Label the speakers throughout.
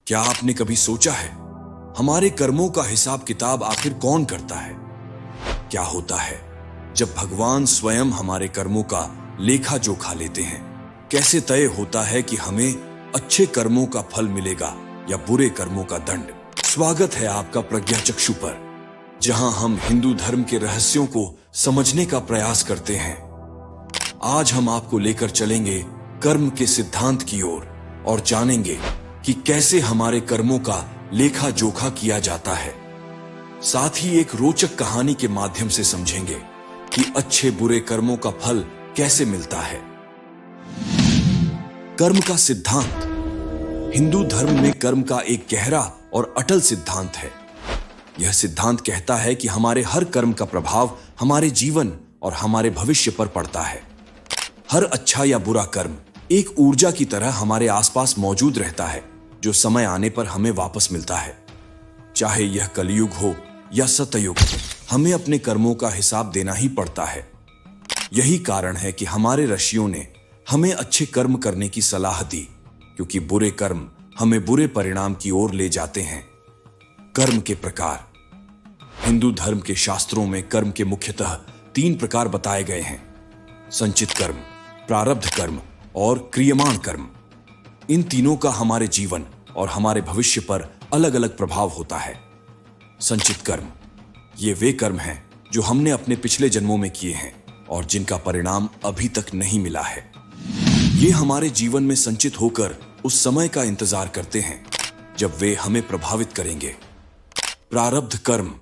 Speaker 1: क्या आपने कभी सोचा है हमारे कर्मों का हिसाब किताब आखिर कौन करता है? क्या होता है जब भगवान स्वयं हमारे कर्मों का लेखा जोखा लेते हैं? कैसे तय होता है कि हमें अच्छे कर्मों का फल मिलेगा या बुरे कर्मों का दंड? स्वागत है आपका प्रज्ञा चक्षु पर, जहां हम हिंदू धर्म के रहस्यों को समझने का प्रयास करते हैं। आज हम आपको लेकर चलेंगे कर्म के सिद्धांत की ओर और जानेंगे कि कैसे हमारे कर्मों का लेखा जोखा किया जाता है। साथ ही एक रोचक कहानी के माध्यम से समझेंगे कि अच्छे बुरे कर्मों का फल कैसे मिलता है। कर्म का सिद्धांत। हिंदू धर्म में कर्म का एक गहरा और अटल सिद्धांत है। यह सिद्धांत कहता है कि हमारे हर कर्म का प्रभाव हमारे जीवन और हमारे भविष्य पर पड़ता है। हर अच्छा या बुरा कर्म एक ऊर्जा की तरह हमारे आसपास मौजूद रहता है, जो समय आने पर हमें वापस मिलता है। चाहे यह कलयुग हो या सतयुग, हमें अपने कर्मों का हिसाब देना ही पड़ता है। यही कारण है कि हमारे ऋषियों ने हमें अच्छे कर्म करने की सलाह दी, क्योंकि बुरे कर्म हमें बुरे परिणाम की ओर ले जाते हैं। कर्म के प्रकार। हिंदू धर्म के शास्त्रों में कर्म के मुख्यतः 3 प्रकार बताए गए हैं: संचित कर्म, प्रारब्ध कर्म और क्रियमाण कर्म। इन तीनों का हमारे जीवन और हमारे भविष्य पर अलग अलग प्रभाव होता है। संचित कर्म, ये वे कर्म हैं जो हमने अपने पिछले जन्मों में किए हैं और जिनका परिणाम अभी तक नहीं मिला है। ये हमारे जीवन में संचित होकर उस समय का इंतजार करते हैं जब वे हमें प्रभावित करेंगे। प्रारब्ध कर्म।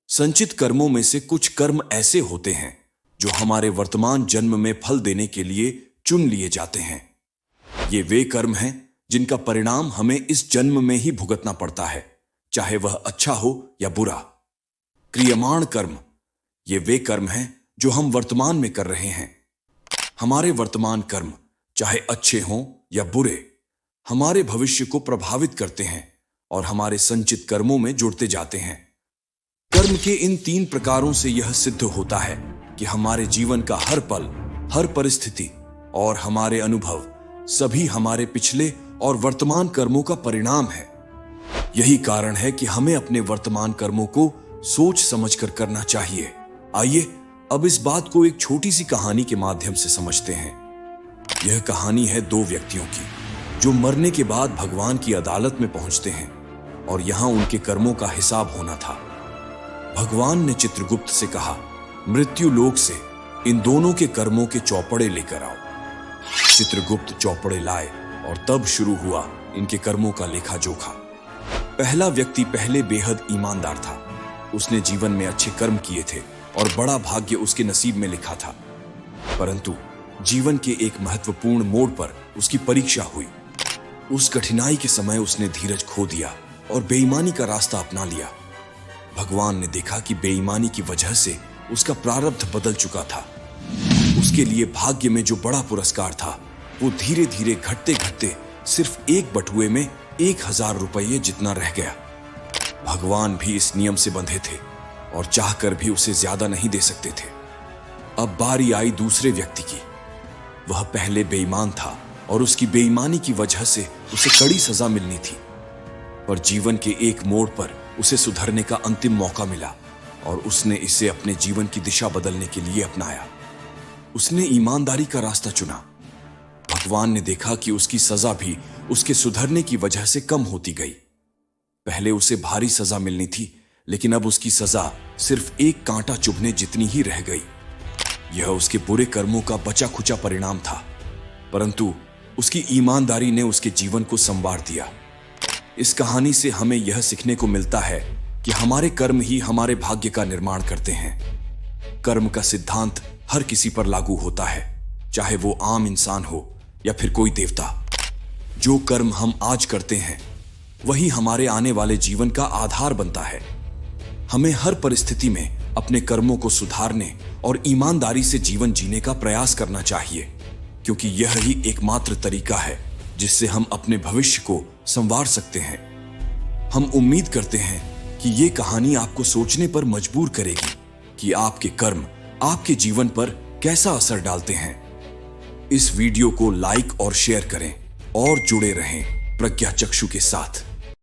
Speaker 1: संचित कर्मों में से कुछ कर्म ऐसे होते हैं जो हमारे वर्तमान जन्म में फल देने के लिए चुन लिए जाते हैं। ये वे कर्म हैं जिनका परिणाम हमें इस जन्म में ही भुगतना पड़ता है, चाहे वह अच्छा हो या बुरा। क्रियमाण कर्म। ये वे कर्म हैं जो हम वर्तमान में कर रहे हैं। हमारे वर्तमान कर्म, चाहे अच्छे हों या बुरे, हमारे भविष्य को प्रभावित करते हैं और हमारे संचित कर्मों में जुड़ते जाते हैं। कर्म के इन 3 प्रकारों से यह सिद्ध होता है कि हमारे जीवन का हर पल, हर परिस्थिति और हमारे अनुभव सभी हमारे पिछले और वर्तमान कर्मों का परिणाम है। यही कारण है कि हमें अपने वर्तमान कर्मों को सोच समझकर करना चाहिए। आइए अब इस बात को एक छोटी सी कहानी के माध्यम से समझते हैं। यह कहानी है 2 व्यक्तियों की, जो मरने के बाद भगवान की अदालत में पहुंचते हैं और यहां उनके कर्मों का हिसाब होना था। भगवान ने चित्रगुप्त से कहा, मृत्यु लोक से इन दोनों के कर्मों के चौपड़े लेकर आओ। चित्रगुप्त चौपड़े लाए और तब शुरू हुआ इनके कर्मों का लेखा जोखा। पहला व्यक्ति पहले बेहद ईमानदार था। उसने जीवन में अच्छे कर्म किए थे और बड़ा भाग्य उसके नसीब में लिखा था। परंतु जीवन के एक महत्वपूर्ण मोड़ पर उसकी परीक्षा हुई। उस कठिनाई के समय उसने धीरज खो दिया और बेईमानी का रास्ता अपना लिया। भगवान ने देखा कि बेईमानी की वजह से उसका प्रारब्ध बदल चुका था। उसके लिए भाग्य में जो बड़ा पुरस्कार था, वो धीरे धीरे घटते घटते सिर्फ एक बटुए में 1000 रुपये जितना रह गया। भगवान भी इस नियम से बंधे थे और चाहकर भी उसे ज्यादा नहीं दे सकते थे। अब बारी आई दूसरे व्यक्ति की। वह पहले बेईमान था और उसकी बेईमानी की वजह से उसे कड़ी सजा मिलनी थी। पर जीवन के एक मोड़ पर उसे सुधरने का अंतिम मौका मिला और उसने इसे अपने जीवन की दिशा बदलने के लिए अपनाया। उसने ईमानदारी का रास्ता चुना। भगवान ने देखा कि उसकी सजा भी उसके सुधरने की वजह से कम होती गई। पहले उसे भारी सजा मिलनी थी, लेकिन अब उसकी सजा सिर्फ एक कांटा चुभने जितनी ही रह गई। यह उसके बुरे कर्मों का बचा खुचा परिणाम था, परंतु उसकी ईमानदारी ने उसके जीवन को संवार दिया। इस कहानी से हमें यह सीखने को मिलता है कि हमारे कर्म ही हमारे भाग्य का निर्माण करते हैं। कर्म का सिद्धांत हर किसी पर लागू होता है, चाहे वो आम इंसान हो या फिर कोई देवता। जो कर्म हम आज करते हैं, वही हमारे आने वाले जीवन का आधार बनता है। हमें हर परिस्थिति में अपने कर्मों को सुधारने और ईमानदारी से जीवन जीने का प्रयास करना चाहिए, क्योंकि यह ही एकमात्र तरीका है जिससे हम अपने भविष्य को संवार सकते हैं। हम उम्मीद करते हैं कि ये कहानी आपको सोचने पर मजबूर करेगी कि आपके कर्म आपके जीवन पर कैसा असर डालते हैं। इस वीडियो को लाइक और शेयर करें और जुड़े रहें प्रज्ञा चक्षु के साथ।